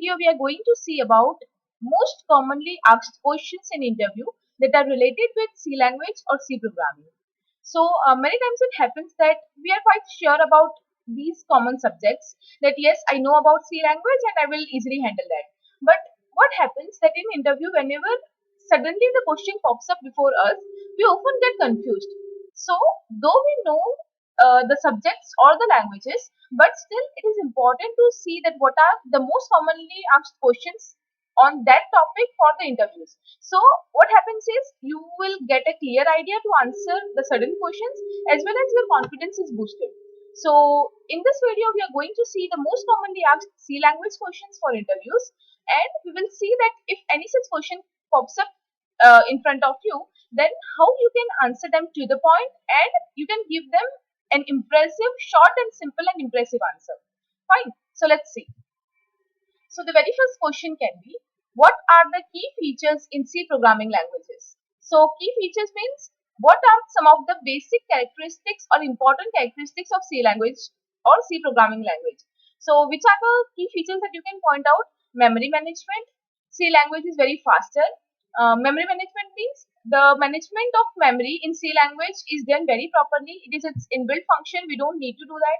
video, we are going to see about most commonly asked questions in interview that are related with C language or C programming. So many times it happens that we are quite sure about these common subjects, that yes, I know about C language and I will easily handle that. But what happens that in interview, whenever suddenly the question pops up before us, we often get confused. So though we know the subjects or the languages, but still it is important to see that what are the most commonly asked questions on that topic for the interviews. So what happens is you will get a clear idea to answer the certain questions, as well as your confidence is boosted. So in this video, we are going to see the most commonly asked C language questions for interviews, and we will see that if any such question pops up in front of you, then how you can answer them to the point, and you can give them an impressive, short and simple and impressive answer. Fine. So let's see. So the very first question can be, what are the key features in C programming languages? So key features means what are some of the basic characteristics or important characteristics of C language or C programming language. So which are the key features that you can point out? Memory management. C language is very faster. Memory management means the management of memory in C language is done very properly. It is its inbuilt function. We don't need to do that.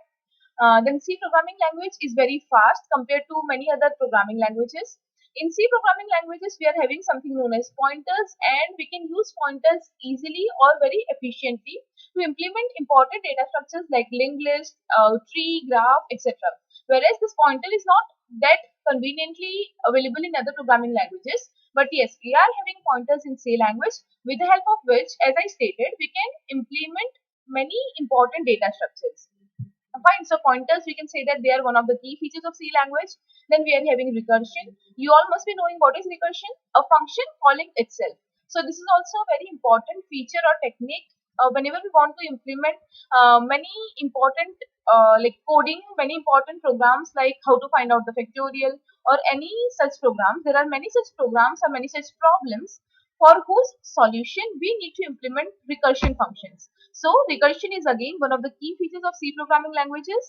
Then C programming language is very fast compared to many other programming languages. In C programming languages, we are having something known as pointers, and we can use pointers easily or very efficiently to implement important data structures like linked list, tree, graph, etc. Whereas this pointer is not that conveniently available in other programming languages. But yes, we are having pointers in C language, with the help of which, as I stated, we can implement many important data structures. Fine. So pointers, we can say that they are one of the key features of C language. Then we are having recursion. You all must be knowing what is recursion, a function calling itself. So this is also a very important feature or technique whenever we want to implement many important like coding, many important programs like how to find out the factorial or any such programs. There are many such programs or many such problems for whose solution we need to implement recursion functions. So recursion is again one of the key features of C programming languages.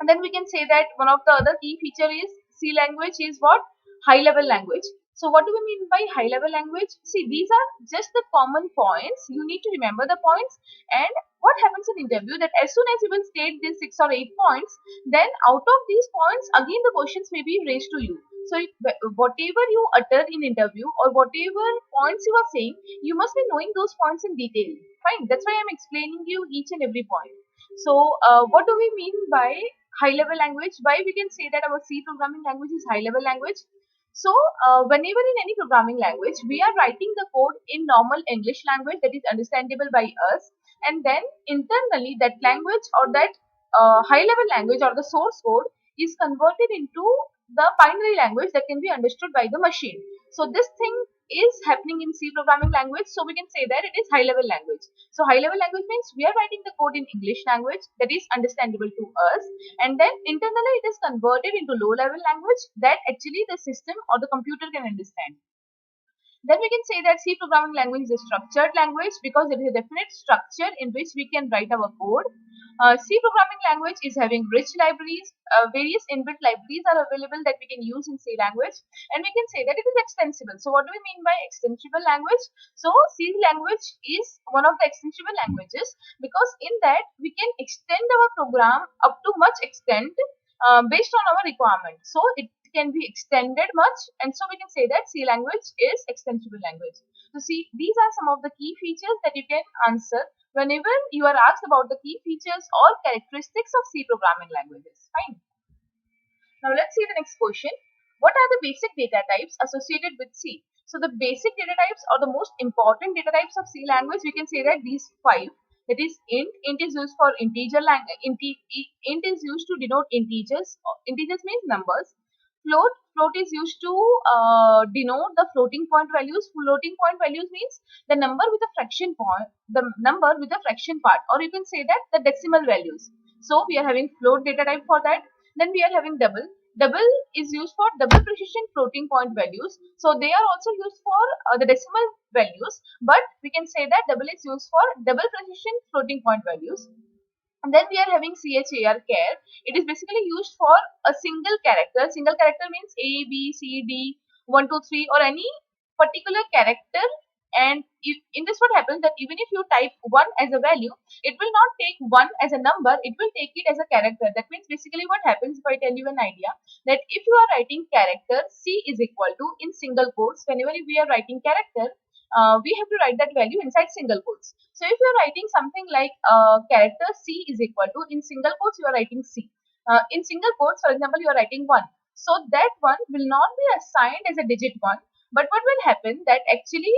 And then we can say that one of the other key feature is C language is what? High level language. So what do we mean by high level language? See, these are just the common points. You need to remember the points. And what happens in interview, that as soon as you will state these 6 or 8 points, then out of these points, again the questions may be raised to you. So whatever you utter in interview or whatever points you are saying, you must be knowing those points in detail. Fine. That's why I'm explaining you each and every point. So what do we mean by high level language? Why we can say that our C programming language is high level language? So whenever in any programming language, we are writing the code in normal English language that is understandable by us, and then internally that language or that high level language or the source code is converted into the binary language that can be understood by the machine. So this thing is happening in C programming language, so we can say that it is high level language. So high level language means we are writing the code in English language that is understandable to us, and then internally it is converted into low level language that actually the system or the computer can understand. Then we can say that C programming language is a structured language because it is a definite structure in which we can write our code. C programming language is having rich libraries. Various inbuilt libraries are available that we can use in C language, and we can say that it is extensible. So what do we mean by extensible language? So C language is one of the extensible languages because in that we can extend our program up to much extent based on our requirement. So it can be extended much, and so we can say that C language is extensible language. So see, these are some of the key features that you can answer whenever you are asked about the key features or characteristics of C programming languages. Fine. Now let's see the next question. What are the basic data types associated with C? So the basic data types or the most important data types of C language, we can say that these 5. That is int. Int is used for integer language. Int is used to denote integers. Integers means numbers. Float is used to denote the floating point values. Floating point values means the number with a fraction point, the number with a fraction part, or you can say that the decimal values. So we are having float data type for that. Then we are having double. Double is used for double precision floating point values. So they are also used for the decimal values, but we can say that double is used for double precision floating point values. And then we are having char char. It is basically used for a single character. Single character means A, B, C, D, 1, 2, 3, or any particular character. And in this what happens that even if you type 1 as a value, it will not take 1 as a number, it will take it as a character. That means basically what happens, if I tell you an idea, that if you are writing character C is equal to, in single quotes, whenever we are writing character, we have to write that value inside single quotes. So if you are writing something like character C is equal to, in single quotes you are writing C. In single quotes, for example, you are writing 1. So that 1 will not be assigned as a digit 1, but what will happen that actually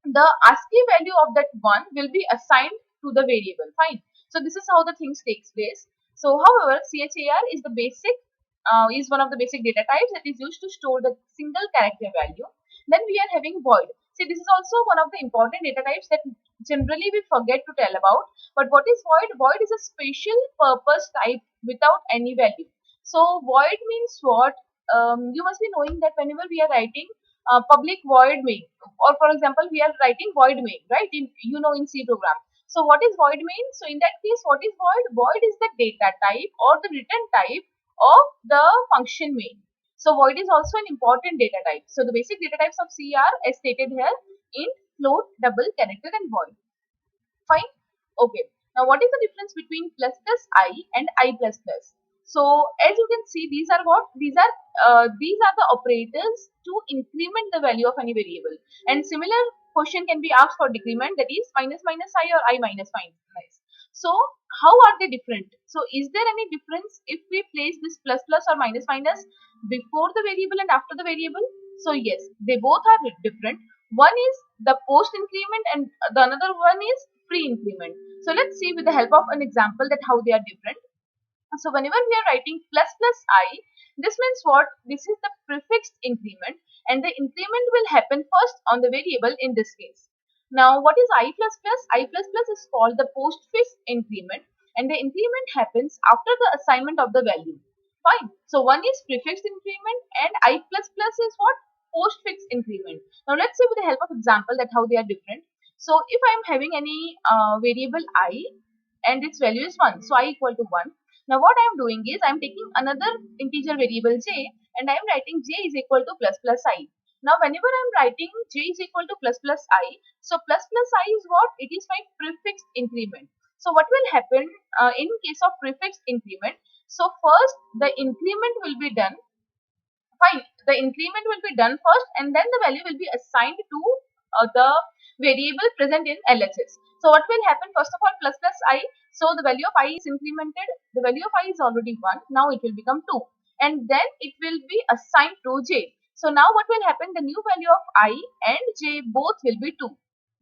the ASCII value of that 1 will be assigned to the variable. Fine. So this is how the things takes place. So however, char is the basic, is one of the basic data types that is used to store the single character value. Then we are having void. See, this is also one of the important data types that generally we forget to tell about. But what is void? Void is a special purpose type without any value. So void means what? You must be knowing that whenever we are writing public void main, or for example we are writing void main, right, in C program. So what is void main? So in that case, what is void? Void is the data type or the return type of the function main. So void is also an important data type. So the basic data types of C are as stated here: int, float, double, character, and void. Fine. Okay. Now what is the difference between plus plus I and I plus plus? So as you can see, these are what? These are the operators to increment the value of any variable. And similar question can be asked for decrement, that is minus minus I or I minus minus. So how are they different? So is there any difference if we place this plus plus or minus minus before the variable and after the variable? So yes, they both are different. One is the post increment and the another one is pre increment. So let's see with the help of an example that how they are different. So whenever we are writing plus plus I, this means what? This is the prefixed increment, and the increment will happen first on the variable in this case. Now what is I plus plus? I plus plus is called the postfix increment, and the increment happens after the assignment of the value. Fine. So one is prefixed increment and I plus plus is what? Postfix increment. Now let's see with the help of example that how they are different. So if I am having any variable I and its value is 1, so I equal to 1. Now what I am doing is I am taking another integer variable j and I am writing j is equal to plus plus I. Now whenever I am writing j is equal to plus plus I, so plus plus I is what? It is my prefixed increment. So what will happen in case of prefixed increment? So first the increment will be done. Fine, the increment will be done first and then the value will be assigned to the variable present in LHS. So what will happen? First of all, plus plus I. So the value of I is incremented. The value of I is already 1. Now it will become 2. And then it will be assigned to j. So now what will happen? The new value of I and j both will be 2.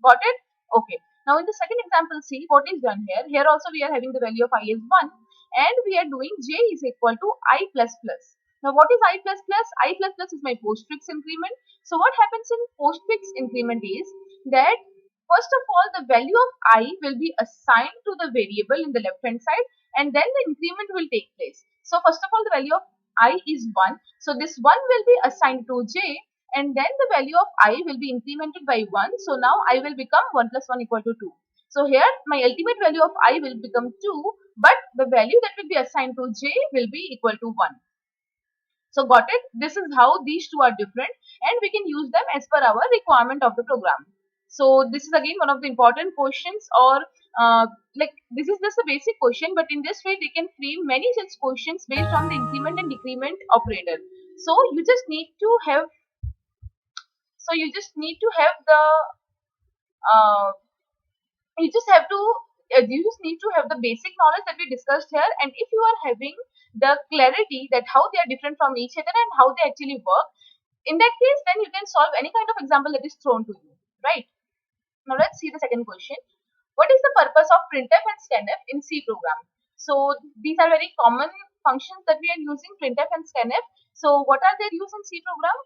Got it? Okay. Now in the second example, see what is done here. Here also we are having the value of I is 1. And we are doing j is equal to I plus plus. Now what is I plus plus? I plus plus is my postfix increment. So what happens in postfix increment is that first of all the value of I will be assigned to the variable in the left hand side and then the increment will take place. So first of all the value of I is 1. So this 1 will be assigned to j and then the value of I will be incremented by 1. So now I will become 1 plus 1 equal to 2. So here my ultimate value of I will become 2, but the value that will be assigned to j will be equal to 1. So got it? This is how these two are different and we can use them as per our requirement of the program. So this is again one of the important questions, or like this is just a basic question, but in this way they can frame many such questions based on the increment and decrement operator. So you just need to have the uh, you just need to have the basic knowledge that we discussed here, and if you are having the clarity that how they are different from each other and how they actually work, in that case then you can solve any kind of example that is thrown to you, right? Now let's see the second question. What is the purpose of printf and scanf in C program? So these are very common functions that we are using, printf and scanf. So what are their use in C program?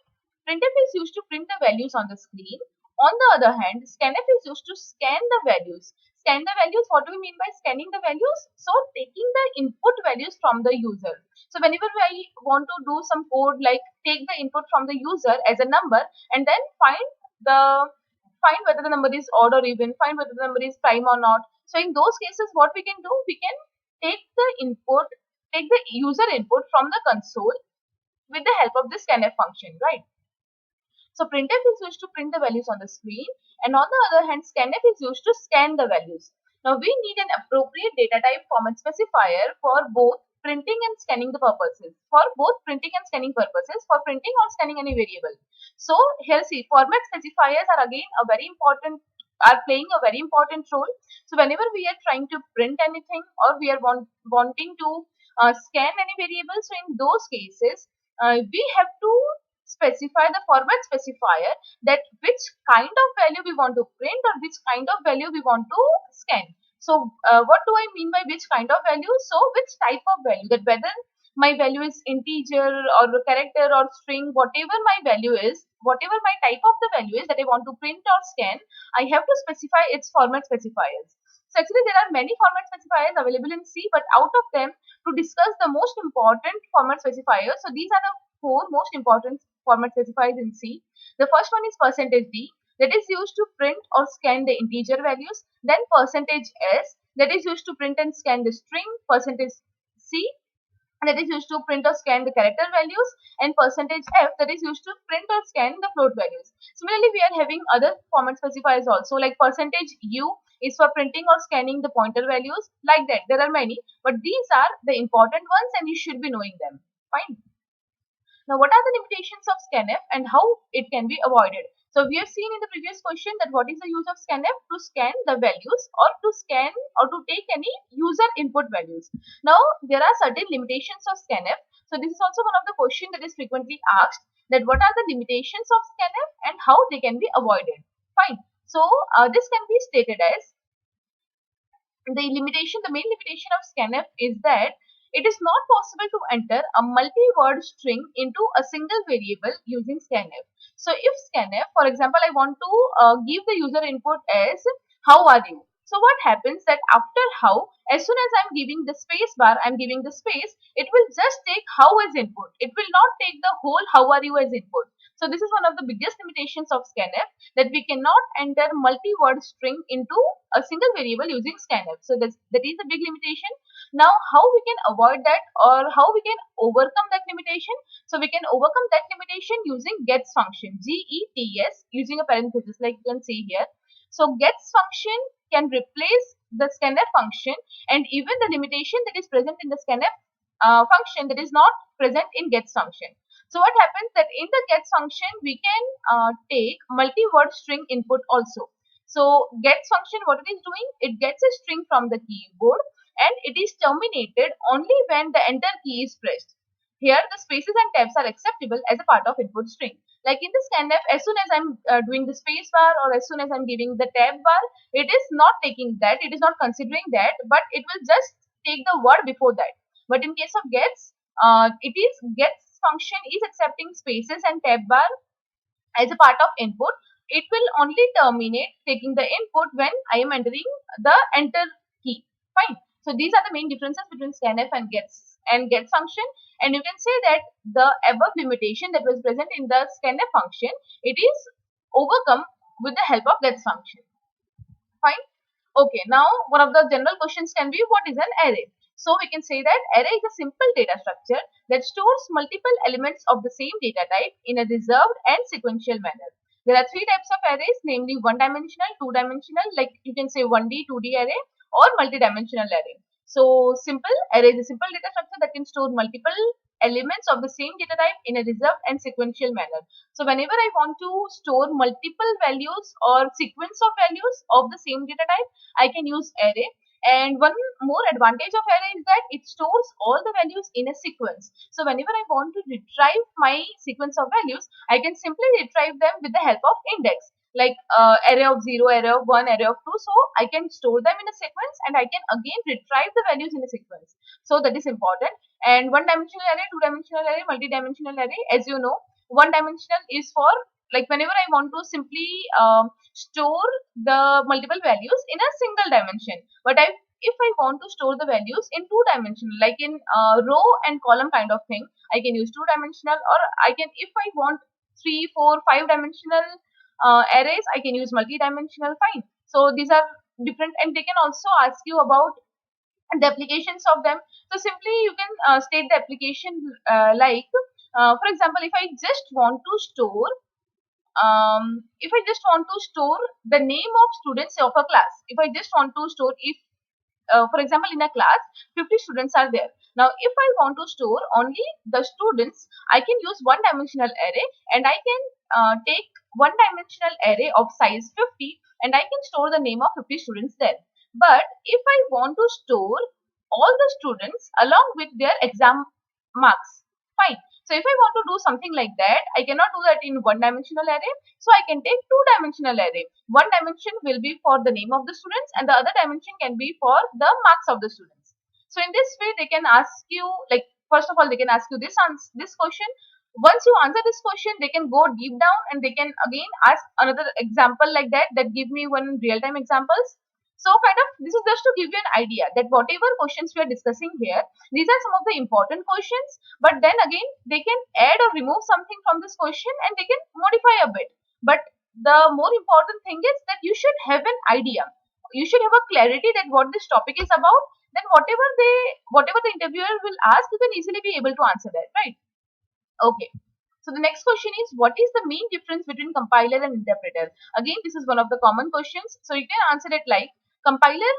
Printf is used to print the values on the screen. On the other hand, scanf is used to scan the values. Scan the values, what do we mean by scanning the values? So taking the input values from the user. So whenever I want to do some code like take the input from the user as a number and then find whether the number is odd or even, find whether the number is prime or not. So in those cases, what we can do, we can take the input, take the user input from the console with the help of the scanf function, right? So printf is used to print the values on the screen, and on the other hand, scanf is used to scan the values. Now we need an appropriate data type format specifier for both printing and scanning the purposes. For both printing and scanning purposes, for printing or scanning any variable. So here see, format specifiers are again a very important, are playing a very important role. So whenever we are trying to print anything or we are wanting to scan any variable, so in those cases we have to specify the format specifier that which kind of value we want to print or which kind of value we want to scan. So what do I mean by which kind of value? So which type of value, that whether my value is integer or character or string, whatever my value is, whatever my type of the value is that I want to print or scan, I have to specify its format specifiers. So actually there are many format specifiers available in C, but out of them, to discuss the most important format specifiers, so these are the four most important format specifiers in C. The first one is %d, that is used to print or scan the integer values. Then %s, that is used to print and scan the string. %c, that is used to print or scan the character values, and %f, that is used to print or scan the float values. Similarly, we are having other format specifiers also, like %u is for printing or scanning the pointer values. Like that, there are many, but these are the important ones and you should be knowing them. Fine. Now, what are the limitations of scanf and how it can be avoided? So, we have seen in the previous question that what is the use of scanf? To scan the values or to scan or to take any user input values. Now, there are certain limitations of scanf. So, this is also one of the questions that is frequently asked, that what are the limitations of scanf and how they can be avoided. Fine. So, this can be stated as the main limitation of scanf is that it is not possible to enter a multi-word string into a single variable using scanf. So if scanf, for example, I want to give the user input as how are you. So what happens that after how, as soon as I'm giving the space bar, I'm giving the space, it will just take how as input. It will not take the whole how are you as input. So this is one of the biggest limitations of scanf, that we cannot enter multi-word string into a single variable using scanf. So that is a big limitation. Now, how we can avoid that or how we can overcome that limitation? So we can overcome that limitation using gets function, gets, using a parenthesis like you can see here. So gets function can replace the scanf function, and even the limitation that is present in the scanf function that is not present in gets function. So what happens that in the gets function we can take multi-word string input also. So gets function, what it is doing, it gets a string from the keyboard and it is terminated only when the enter key is pressed. Here the spaces and tabs are acceptable as a part of input string. Like in the scanf, as soon as I'm doing the space bar or as soon as I'm giving the tab bar, it is not taking that, it is not considering that, but it will just take the word before that. But in case of gets, it is gets function is accepting spaces and tab bar as a part of input. It will only terminate taking the input when I am entering the enter key. Fine. So these are the main differences between scanf and get function. And you can say that the above limitation that was present in the scanf function, it is overcome with the help of get function. Fine. Okay, now one of the general questions can be, what is an array? So we can say that array is a simple data structure that stores multiple elements of the same data type in a reserved and sequential manner. There are three types of arrays, namely one-dimensional, two-dimensional, like you can say 1D, 2D array, or multi-dimensional array. So simple array is a simple data structure that can store multiple elements of the same data type in a reserved and sequential manner. So whenever I want to store multiple values or sequence of values of the same data type, I can use array. And one more advantage of array is that it stores all the values in a sequence. So whenever I want to retrieve my sequence of values, I can simply retrieve them with the help of index, like array of 0, array of 1, array of 2. So I can store them in a sequence and I can again retrieve the values in a sequence. So that is important. And one-dimensional array, two-dimensional array, multi-dimensional array, as you know, one-dimensional is for like whenever I want to simply store the multiple values in a single dimension. But if I want to store the values in two-dimensional, like in row and column kind of thing, I can use two-dimensional, or I can, if I want 3, 4, 5-dimensional arrays, I can use multi-dimensional. Fine. So these are different, and they can also ask you about and the applications of them. So simply you can state the application like, for example, if I just want to store the name of students of a class, if I just want to store, if for example, in a class, 50 students are there. Now, if I want to store only the students, I can use one dimensional array, and I can take one dimensional array of size 50, and I can store the name of 50 students there. But if I want to store all the students along with their exam marks, fine. So if I want to do something like that, I cannot do that in one dimensional array. So I can take two dimensional array. One dimension will be for the name of the students, and the other dimension can be for the marks of the students. So in this way, they can ask you, like, first of all, they can ask you this question. Once you answer this question, they can go deep down, and they can again ask another example like that give me one real time examples. So kind of, this is just to give you an idea that whatever questions we are discussing here, these are some of the important questions, but then again, they can add or remove something from this question, and they can modify a bit. But the more important thing is that you should have an idea. You should have a clarity that what this topic is about. Then whatever the interviewer will ask, you can easily be able to answer that, right? Okay. So the next question is, what is the main difference between compiler and interpreter? Again, this is one of the common questions. So you can answer it like, compiler,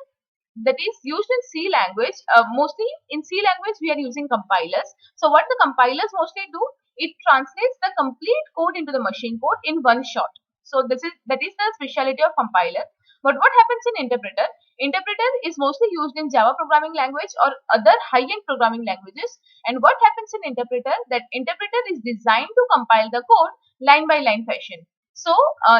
that is used in C language. Mostly in C language, we are using compilers. So what the compilers mostly do, it translates the complete code into the machine code in one shot. So that is the specialty of compiler. But what happens in interpreter? Interpreter is mostly used in Java programming language or other high-end programming languages. And what happens in interpreter? That interpreter is designed to compile the code line by line fashion. So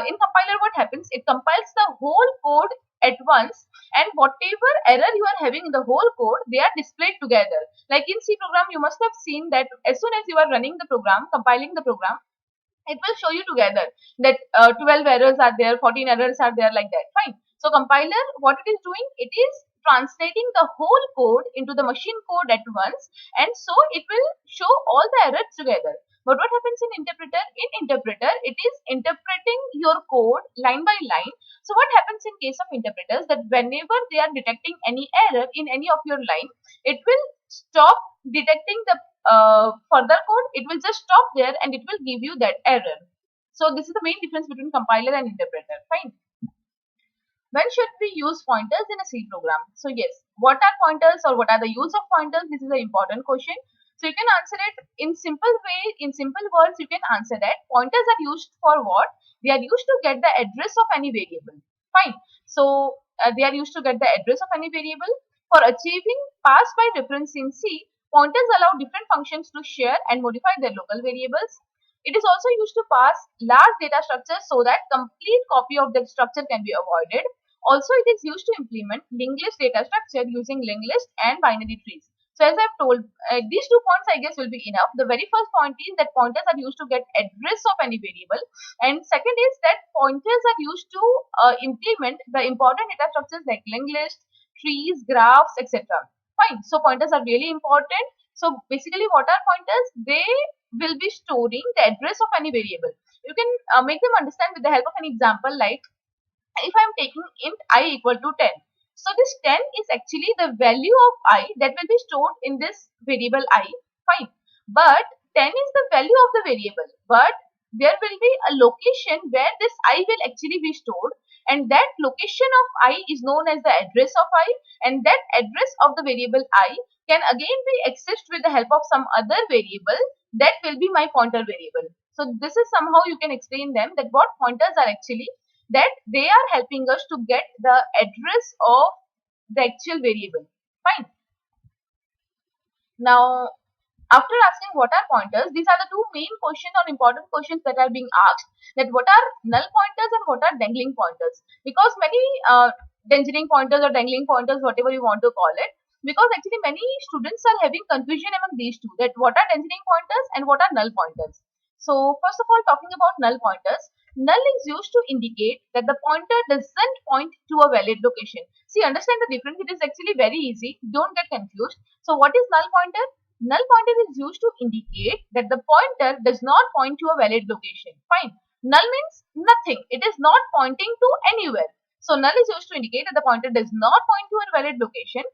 in compiler, what happens? It compiles the whole code at once, and whatever error you are having in the whole code, they are displayed together. Like in C program, you must have seen that as soon as you are running the program, compiling the program, it will show you together that 12 errors are there, 14 errors are there, like that. Fine. So compiler, what it is doing, it is translating the whole code into the machine code at once, and so it will show all the errors together. But what happens in interpreter? In interpreter, it is interpreting your code line by line. So what happens in case of interpreters, that whenever they are detecting any error in any of your line, it will stop detecting the further code. It will just stop there, and it will give you that error. So this is the main difference between compiler and interpreter. Fine. When should we use pointers in a C program? So yes, what are pointers, or what are the use of pointers? This is an important question. So you can answer it in simple way, in simple words. You can answer that pointers are used for what? They are used to get the address of any variable. Fine. So they are used to get the address of any variable. For achieving pass by reference in C, pointers allow different functions to share and modify their local variables. It is also used to pass large data structures so that complete copy of that structure can be avoided. Also, it is used to implement linked list data structure using linked list and binary trees. So as I've told, these 2 points I guess will be enough. The very first point is that pointers are used to get address of any variable, and second is that pointers are used to implement the important data structures like linked list, trees, graphs, etc. Fine. So pointers are really important. So basically, what are pointers? They will be storing the address of any variable. You can make them understand with the help of an example, like if I am taking int I equal to 10. So this 10 is actually the value of I that will be stored in this variable I. Fine. But 10 is the value of the variable. But there will be a location where this I will actually be stored, and that location of I is known as the address of I, and that address of the variable I can again be accessed with the help of some other variable that will be my pointer variable. So this is somehow you can explain them, that what pointers are actually, that they are helping us to get the address of the actual variable. Fine. Now, after asking what are pointers, these are the two main questions or important questions that are being asked, that what are null pointers and what are dangling pointers. Because many dangling pointers or dangling pointers, whatever you want to call it, because actually many students are having confusion among these two, that what are dangling pointers and what are null pointers. So first of all, talking about null pointers, null is used to indicate that the pointer doesn't point to a valid location. See, understand the difference. It is actually very easy. Don't get confused. So what is null pointer? Null pointer is used to indicate that the pointer does not point to a valid location. Fine. Null means nothing. It is not pointing to anywhere. So null is used to indicate that the pointer does not point to a valid location.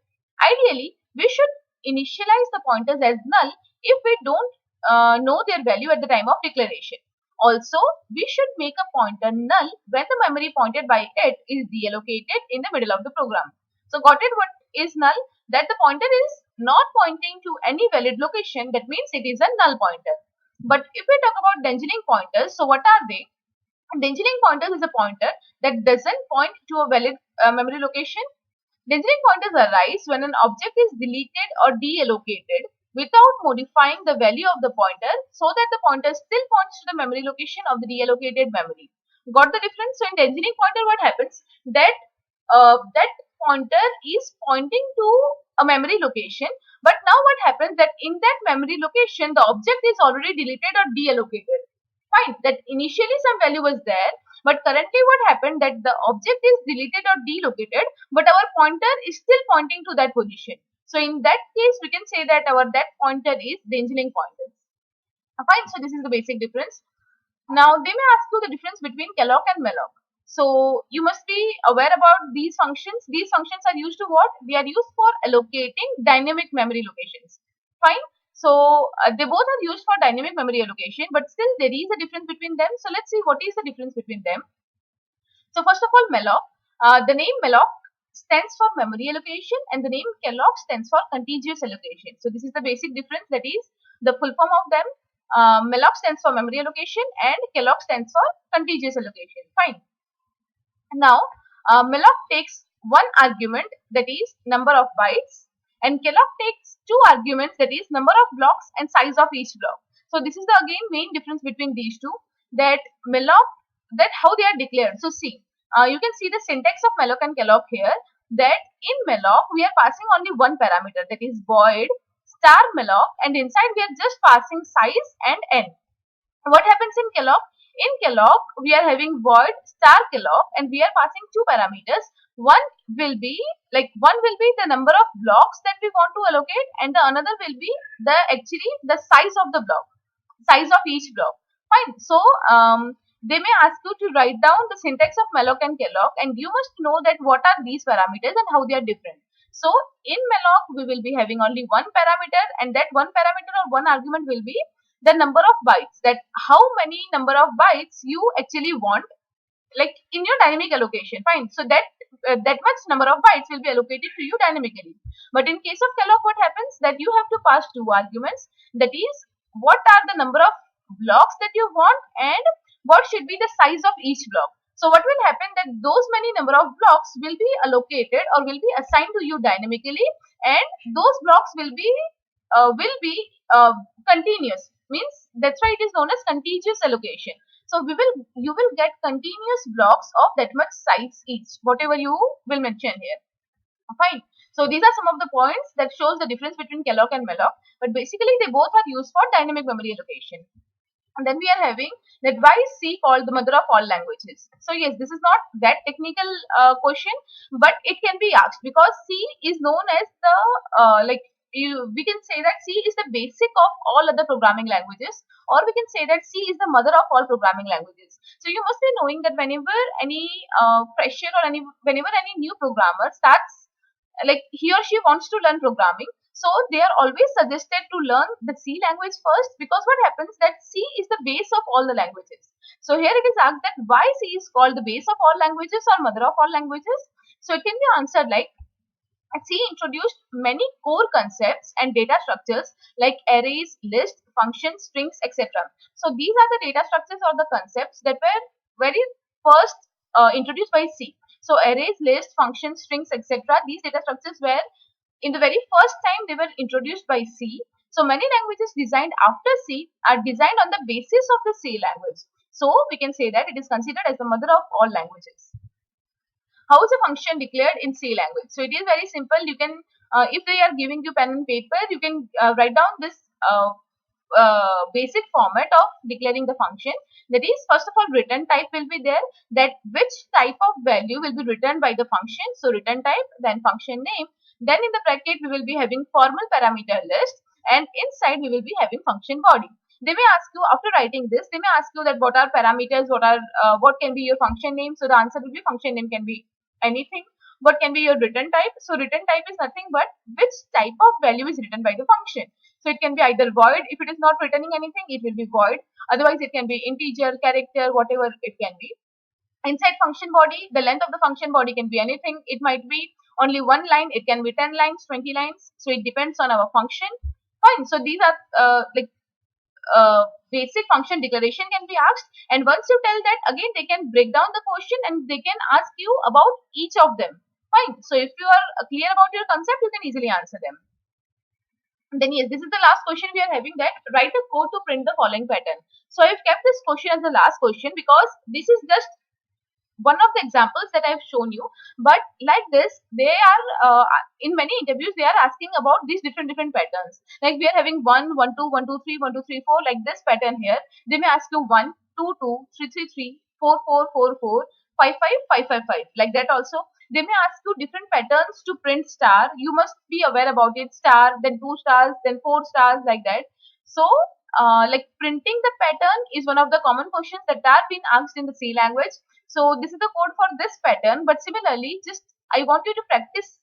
Ideally, we should initialize the pointers as null if we don't know their value at the time of declaration. Also, we should make a pointer null when the memory pointed by it is deallocated in the middle of the program. So got it? What is null? That the pointer is not pointing to any valid location. That means it is a null pointer. But if we talk about dangling pointers, so what are they? Dangling pointers is a pointer that doesn't point to a valid memory location. Dangling pointers arise when an object is deleted or deallocated without modifying the value of the pointer so that the pointer still points to the memory location of the deallocated memory. Got the difference? So in dangling pointer, what happens? That pointer is pointing to a memory location, but now what happens that in that memory location the object is already deleted or deallocated. Fine, that initially some value was there, but currently what happened that the object is deleted or delocated, but our pointer is still pointing to that position. So in that case, we can say that our that pointer is dangling pointer. Fine, so this is the basic difference. Now they may ask you the difference between calloc and malloc. So you must be aware about these functions. These functions are used to what? They are used for allocating dynamic memory locations. Fine. So they both are used for dynamic memory allocation, but still there is a difference between them. So let's see what is the difference between them. So first of all, malloc. The name malloc stands for memory allocation and the name calloc stands for contiguous allocation. So this is the basic difference, that is the full form of them. Malloc stands for memory allocation and calloc stands for contiguous allocation. Fine. Now, malloc takes one argument, that is number of bytes, and calloc takes two arguments, that is number of blocks and size of each block. So this is the again main difference between these two, that malloc, that how they are declared. So see, you can see the syntax of malloc and calloc here, that in malloc we are passing only one parameter, that is void star malloc, and inside we are just passing size and n. What happens in calloc? In calloc, we are having void star calloc and we are passing two parameters. One will be the number of blocks that we want to allocate, and the another will be the size of the block, size of each block. Fine. So they may ask you to write down the syntax of malloc and calloc, and you must know that what are these parameters and how they are different. So in malloc, we will be having only one parameter, and that one parameter or one argument will be the number of bytes, that how many number of bytes you actually want, like in your dynamic allocation. Fine. So that much number of bytes will be allocated to you dynamically. But in case of calloc, what happens that you have to pass two arguments, that is what are the number of blocks that you want and what should be the size of each block. So what will happen that those many number of blocks will be allocated or will be assigned to you dynamically, and those blocks will be continuous, means that's why it is known as contiguous allocation. So you will get continuous blocks of that much size each, whatever you will mention here. Fine. So these are some of the points that shows the difference between calloc and malloc, but basically they both are used for dynamic memory allocation. And then we are having that why is C called the mother of all languages? So yes, this is not that technical question, but it can be asked because C is known as the we can say that C is the basic of all other programming languages, or we can say that C is the mother of all programming languages. So you must be knowing that whenever any fresher or whenever any new programmer starts, like he or she wants to learn programming, so they are always suggested to learn the C language first, because what happens that C is the base of all the languages. So here it is asked that why C is called the base of all languages or mother of all languages. So it can be answered like C introduced many core concepts and data structures like arrays, lists, functions, strings, etc. So these are the data structures or the concepts that were very first introduced by C. So arrays, lists, functions, strings, etc. These data structures were in the very first time they were introduced by C. So many languages designed after C are designed on the basis of the C language. So we can say that it is considered as the mother of all languages. How is a function declared in C language? So it is very simple. You can, if they are giving you pen and paper, you can write down this basic format of declaring the function. That is, first of all, return type will be there, that which type of value will be returned by the function. So return type, then function name. Then in the bracket, we will be having formal parameter list, and inside we will be having function body. They may ask you, after writing this, they may ask you that what are parameters, what can be your function name. So the answer will be function name can be anything. What can be your return type? So return type is nothing but which type of value is written by the function. So it can be either void. If it is not returning anything, it will be void. Otherwise, it can be integer, character, whatever it can be. Inside function body, the length of the function body can be anything. It might be only one line. It can be 10 lines, 20 lines. So it depends on our function. Fine. So these are basic function declaration can be asked, and once you tell that, again they can break down the question and they can ask you about each of them. Fine. So if you are clear about your concept, you can easily answer them. Then yes, this is the last question we are having, that write a code to print the following pattern. So I've kept this question as the last question because this is just one of the examples that I've shown you. But like this, they are in many interviews they are asking about these different patterns. Like we are having 1 1 2 1 2 3 1 2 3 4, like this pattern here. They may ask you 1 2 2 3 3 3 4 4 4 4 5 5 5 5 5, like that also. They may ask you different patterns to print star. You must be aware about it. Star, then 2 stars, then 4 stars, like that. So like printing the pattern is one of the common questions that are being asked in the C language. So this is the code for this pattern. But similarly, just I want you to practice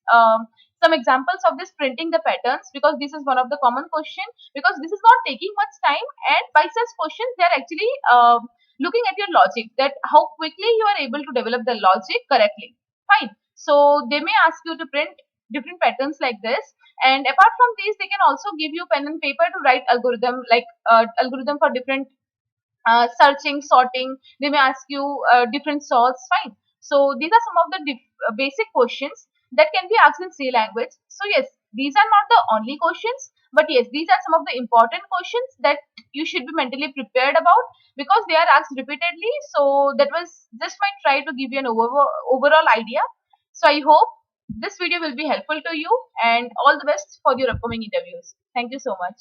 some examples of this printing the patterns, because this is one of the common question, because this is not taking much time, and by such questions they are actually looking at your logic, that how quickly you are able to develop the logic correctly. Fine. So they may ask you to print different patterns like this, and apart from these they can also give you pen and paper to write algorithm, like algorithm for different searching, sorting. They may ask you different sorts. Fine. So these are some of the basic questions that can be asked in C language. So yes, these are not the only questions, but yes, these are some of the important questions that you should be mentally prepared about, because they are asked repeatedly. So that was just my try to give you an overall idea. So I hope this video will be helpful to you, and all the best for your upcoming interviews. Thank you so much.